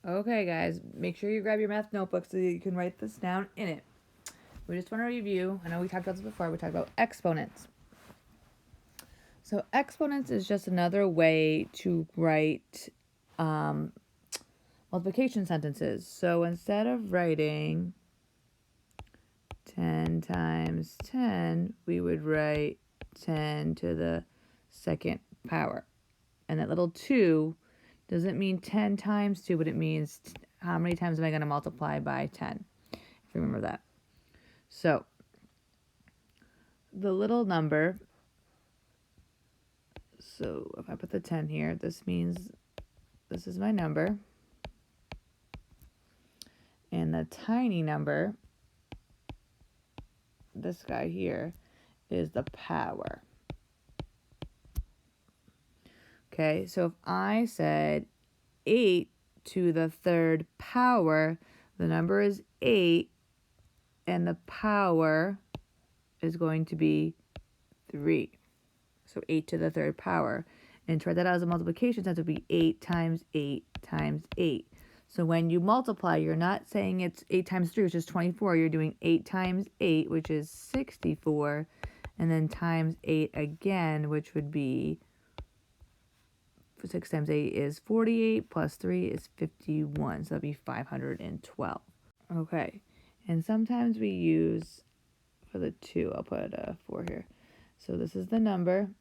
Okay, guys, make sure you grab your math notebook so that you can write this down in it. We just want to review. I know we talked about this before. We talked about exponents. So exponents is just another way to write multiplication sentences. So instead of writing 10 times 10, we would write 10 to the second power. And that little 2 doesn't mean 10 times 2, but it means how many times am I going to multiply by 10, if you remember that. So the little number, so if I put the 10 here, this means this is my number. And the tiny number, this guy here, is the power. Okay, so if I said 8 to the third power, the number is 8, and the power is going to be 3. So 8 to the third power. And to write that out as a multiplication sentence would be 8 times 8 times 8. So when you multiply, you're not saying it's 8 times 3, which is 24. You're doing 8 times 8, which is 64, and then times 8 again, which would be 6 times 8 is 48, plus 3 is 51, so that'd be 512. Okay, and sometimes we use, for the 2, I'll put a 4 here. So this is the number,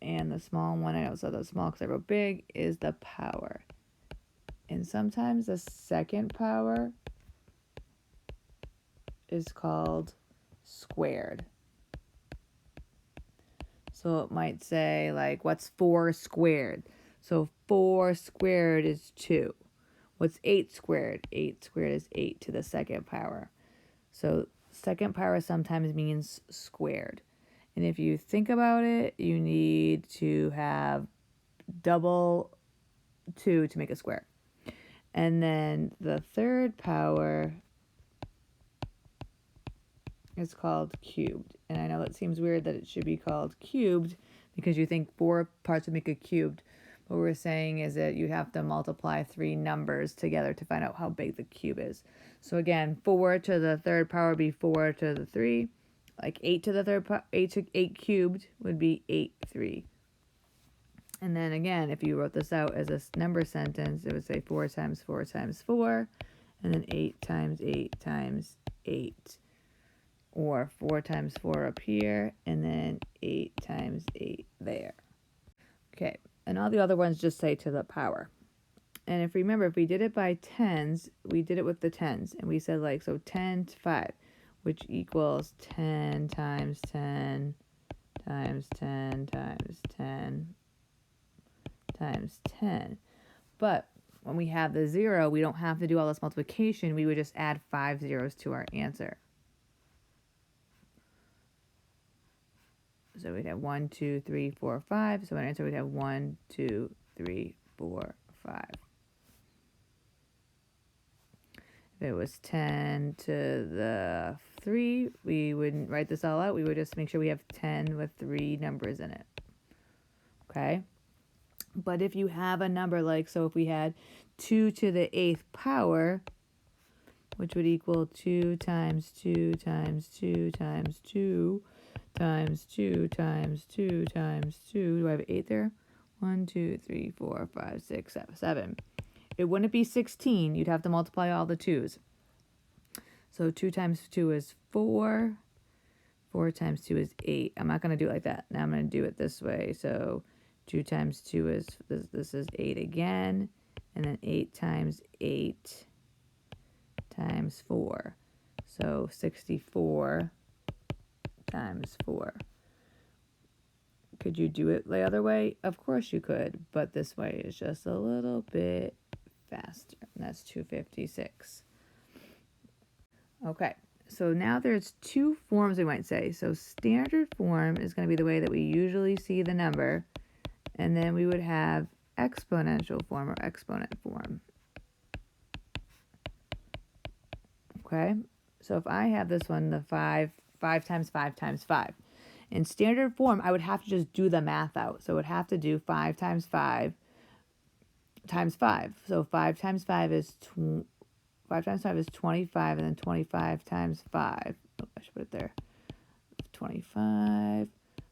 and the small one, I also the small because I wrote big, is the power. And sometimes the second power is called squared. So it might say, like, what's 4 squared? So 4 squared is 2. What's 8 squared? 8 squared is 8 to the second power. So second power sometimes means squared. And if you think about it, you need to have double 2 to make a square. And then the third power is called cubed. And I know that seems weird that it should be called cubed because you think 4 parts would make a cubed. What we're saying is that you have to multiply 3 numbers together to find out how big the cube is. So again, 4 to the third power would be 4 to the 3. Like 8 to the third power, 8 cubed would be 8 3. And then again, if you wrote this out as a number sentence, it would say 4 times 4 times 4, and then 8 times 8 times 8. Or 4 times 4 up here, and then 8 times 8 there. Okay, and all the other ones just say to the power. And if remember, if we did it by tens, we did it with the tens. And we said, like, so 10 to 5, which equals 10 times 10 times 10 times 10 times 10. But when we have the 0, we don't have to do all this multiplication. We would just add 5 zeros to our answer. So we'd have 1, 2, 3, 4, 5. So our answer would have 1, 2, 3, 4, 5. If it was 10 to the 3, we wouldn't write this all out. We would just make sure we have 10 with 3 numbers in it. Okay? But if you have a number like, so if we had 2 to the 8th power, which would equal 2 times 2 times 2 times 2 times 2 times 2 times 2. Do I have 8 there? 1, 2, 3, 4, 5, 6, 7. It wouldn't be 16. You'd have to multiply all the 2's. So 2 times 2 is 4. 4 times 2 is 8. I'm not going to do it like that. Now I'm going to do it this way. So 2 times 2 is, this is 8 again. And then 8 times 8 times 4. So 64 times 4. Could you do it the other way? Of course you could, but this way is just a little bit faster. And that's 256. Okay, so now there's 2 forms we might say. So standard form is going to be the way that we usually see the number. And then we would have exponential form or exponent form. Okay, so if I have this one, the 5 times 5 times 5. In standard form, I would have to just do the math out. So I would have to do 5 times 5 times 5. So 5 times 5 is 5 times 5 is 25, and then 25 times 5. Oh, I should put it there. 25.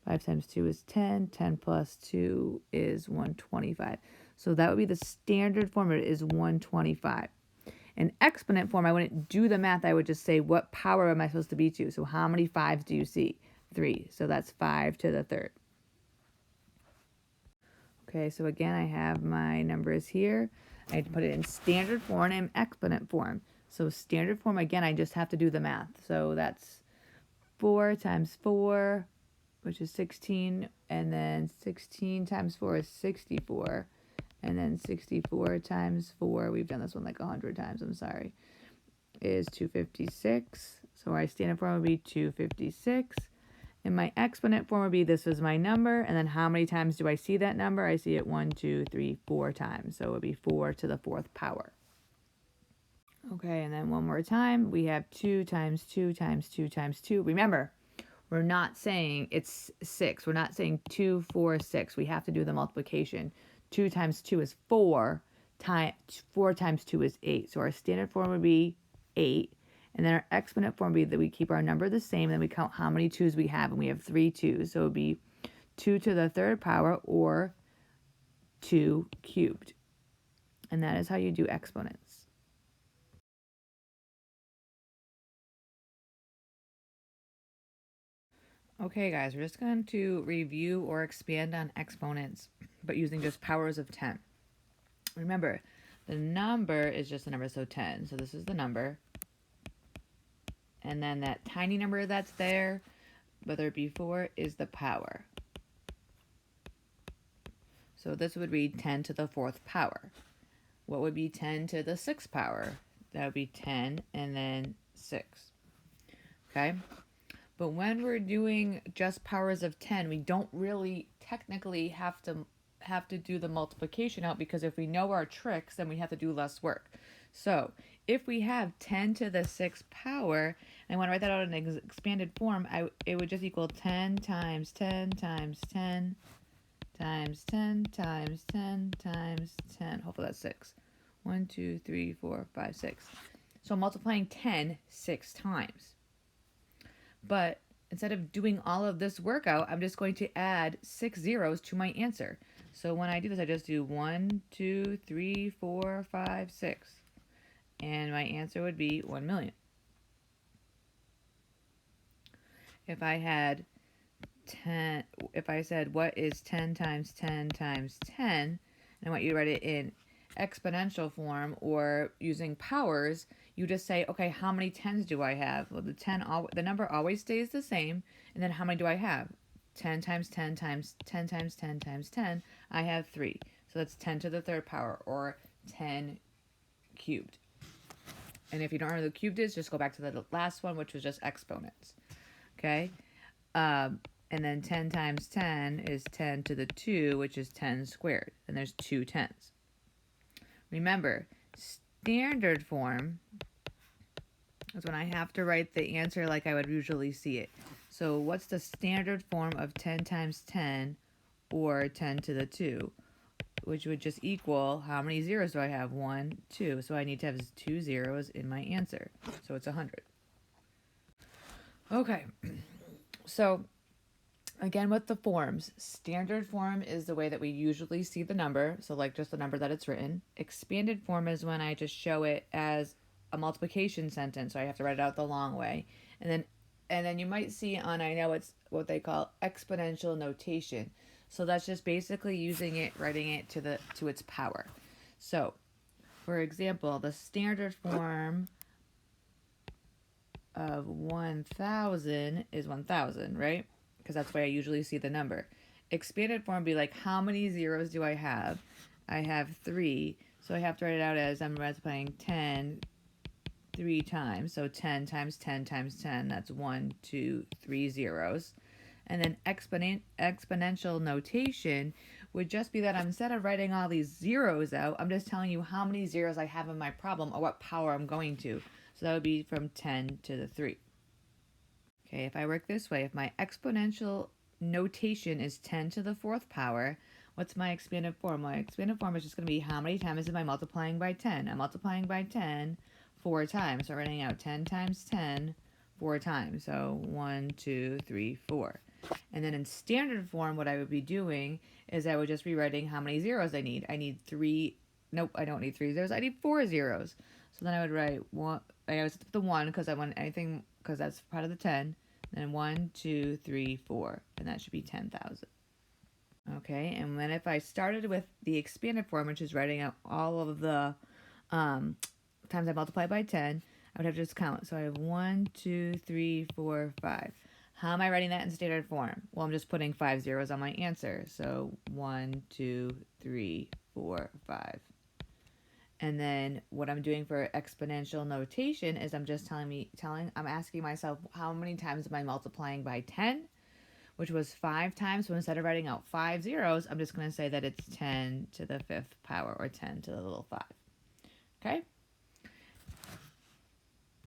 5 times 2 is 10. 10 plus 2 is 125. So that would be the standard form. It is 125. In exponent form, I wouldn't do the math. I would just say, what power am I supposed to be to? So how many 5s do you see? 3. So that's 5 to the third. Okay, so again, I have my numbers here. I had to put it in standard form and exponent form. So standard form, again, I just have to do the math. So that's 4 times 4, which is 16, and then 16 times 4 is 64, and then 64 times 4, we've done this one like 100 times, I'm sorry, is 256. So my standard form would be 256. And my exponent form would be, this is my number, and then how many times do I see that number? I see it 1, 2, 3, 4 times. So it would be 4 to the 4th power. Okay, and then one more time, we have 2 times 2 times 2 times 2. Remember, we're not saying it's 6. We're not saying 2, 4, 6. We have to do the multiplication. 2 times 2 is 4. 4 times 2 is 8. So our standard form would be 8. And then our exponent form would be that we keep our number the same, and then we count how many 2's we have, and we have 3 2's. So it would be 2 to the 3rd power, or 2 cubed. And that is how you do exponents. Okay, guys, we're just going to review or expand on exponents, but using just powers of 10. Remember, the number is just a number, so 10. So this is the number. And then that tiny number that's there, whether it be 4, is the power. So this would be 10 to the 4th power. What would be 10 to the 6th power? That would be 10 and then 6. Okay? But when we're doing just powers of 10, we don't really technically have to do the multiplication out, because if we know our tricks, then we have to do less work. So if we have 10 to the 6th power, and I want to write that out in an expanded form, it would just equal 10 times 10 times 10 times 10 times 10 times 10. Hopefully that's 6. 1, 2, 3, 4, 5, 6. So I'm multiplying 10 6 times. But instead of doing all of this work out, I'm just going to add 6 zeros to my answer. So when I do this, I just do 1, 2, 3, 4, 5, 6. And my answer would be 1 million. If I had 10, if I said, what is 10 times 10 times 10, and I want you to write it in exponential form or using powers, you just say, okay, how many 10s do I have? Well, the number always stays the same, and then how many do I have? 10 times 10 times 10 times 10 times 10, I have 3. So that's 10 to the 3rd power, or 10 cubed. And if you don't know what the cubed is, just go back to the last one, which was just exponents. Okay? And then 10 times 10 is 10 to the 2, which is 10 squared. And there's 2 10s. Remember, standard form is when I have to write the answer like I would usually see it. So what's the standard form of 10 times 10, or 10 to the 2? Which would just equal, how many zeros do I have? 1, 2. So I need to have 2 zeros in my answer. So it's 100. Okay. So again, with the forms, standard form is the way that we usually see the number. So like just the number that it's written. Expanded form is when I just show it as a multiplication sentence. So I have to write it out the long way. And then you might see on, I know it's what they call exponential notation. So that's just basically using it, writing it to its power. So, for example, the standard form of 1,000 is 1,000, right? Because that's the way I usually see the number. Expanded form would be like, how many zeros do I have? I have 3, so I have to write it out as I'm multiplying 10 3 times. So 10 times 10 times 10, that's 1, 2, 3 zeros. And then exponential notation would just be that instead of writing all these zeros out, I'm just telling you how many zeros I have in my problem, or what power I'm going to. So that would be from 10 to the 3. Okay, if I work this way, if my exponential notation is 10 to the 4th power, What's my expanded form? My expanded form is just going to be how many times am I multiplying by 10? I'm multiplying by 10 4 times. So writing out 10 times 10 4 times. So 1, 2, 3, 4. And then in standard form, what I would be doing is I would just be writing how many zeros I need. I need 3. Nope, I don't need 3 zeros. I need 4 zeros. So then I would write 1. I always put the 1 because I want anything, because that's part of the 10. Then 1, 2, 3, 4. And that should be 10,000. Okay, and then if I started with the expanded form, which is writing out all of the times I multiply by 10, I would have to just count. So I have 1, 2, 3, 4, 5. How am I writing that in standard form? Well, I'm just putting 5 zeros on my answer. So 1, 2, 3, 4, 5. And then what I'm doing for exponential notation is I'm just I'm asking myself how many times am I multiplying by 10? Which was 5 times. So instead of writing out 5 zeros, I'm just going to say that it's 10 to the 5th power, or 10 to the little 5. Okay?